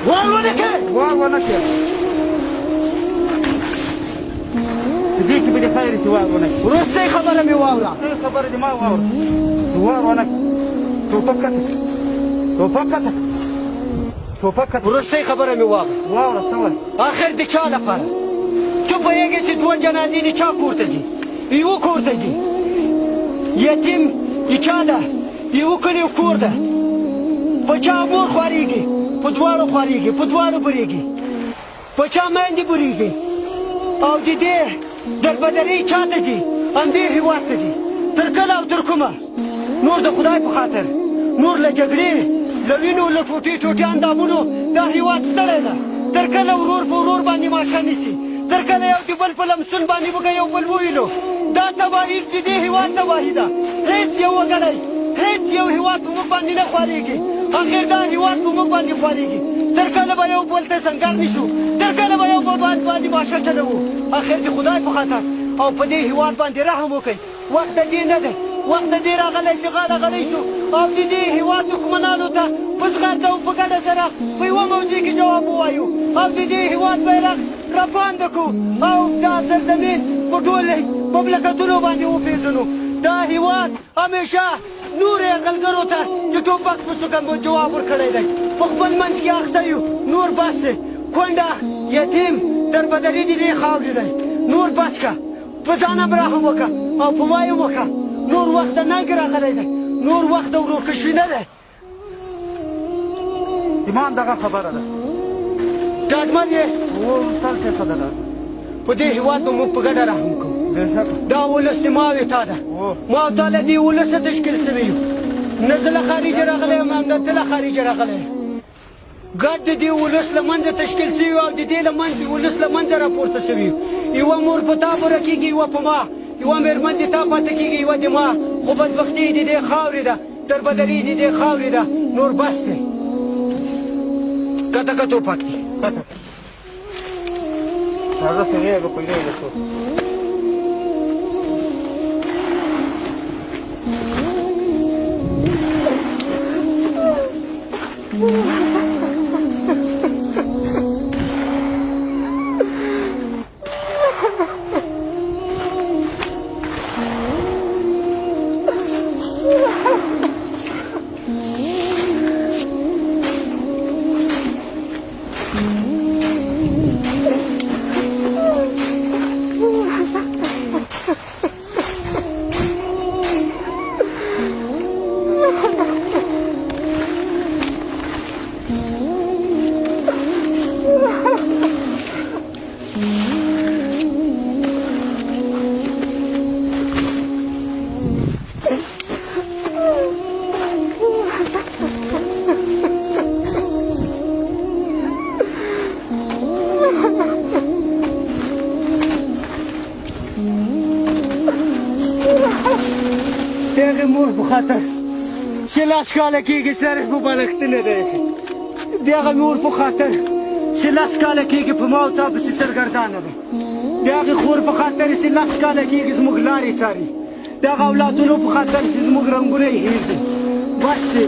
وار ونه کې وار ونه کې دې کې به د خیر چې وار ونه کې وروستۍ خبره مې واوره خبره دې ما واوره وار ونه کې ټوپک کته ټوپک کته ټوپک کته وروستۍ خبره مې واوره څه وایي آخر د چا لپاره تو پوهېږې چې دوه جنازې د چا کور ته ځي یوه کور ته ځي یتیم د چا ده د یوه کلي کور ده په چا مور خوارېږي په دواړو خوارېږي په دواړو برېږي په چا میندې برېږي او د دې دربدرۍ چا ته ځي همدې هېواد ته ځي تر کله او تر کومه نور د خدای په خاطر نور له جګړې له وینو له ټوټې ټوټې اندامونو دا هېواد ستړی ده تر کله ورور په ورور باندې ماشه نیسي تر کله یو د بل په لمسون باندې موږ یو بل وویلو دا تباهي د دې هېواد تباهي ده هېڅ یو وګړی هېڅ یو هېواد په موږ باندې نه خوارېږي اخر دا هېواد په موږ باندې خوارېږي تر کله به یو بل ته سنګر نیسو تر کله به یو بل باندې ماشه چلوو اخر د خدای په خاطر او په دې هېواد باندې رحم وکړئ وخت د دې نه دی وخت د دې راغلی چې غاړه غلی شو او د دې هېواد دښمنانو ته په زغرده او په ګډه سره په یوه موضوع کې جواب ووایو او د دې هېواد بیرغ رپانده کړو او دا سرزمین په ټول مملکتونو باندې وپېژنو دا هېواد همیشه نور یرغلګرو ته د ټوپک په څوکه جواب ورکړی دی په خپل منځ کې اخته یو نور بس دی کونډه یتیم دربدري د دې خاورې دی نور بس که په ځان هم رحم وکړه او په ما یې وکړه نور وخت د ننګ راغلی دی نور وخت د ورورکشي نه دی ایمان دغه خبره ده ډاډمن یې تل فیصده ده په دې هېواد به موږ په ګډه رحم کوو دا ولس د ما وې تا ده ما او تا له دې ولسه تشکیل سوي یو نه زه له خارجه راغلی یم نه ته له خارجه راغلی ګډ د دې ولس له منځه تشکیل سوي او د دې ولس له منځه راپورته سوي یوه مور په تا بوره کېږي یوه په ما یوه مېرمن د تا پاته کېږي یوه د ما خو بدبختي د دې خاورې ده دربدري د دې خاورې ده نور بس دی کته که ټوپک دی کته هذا سريع بقول له شو دغه مور په خاطر چې لاس کاله کېږي سرش په بالښت نه دی دغه مور په خاطر چې لاس کاله کېږي په ما او تا پسې سرګردانه ده دغه خور په خاطر چې لاس کاله کېږي زموږ لارې څاري دغه اولادونو په خاطر چې زموږ رنګونه یې هېر دي بس دی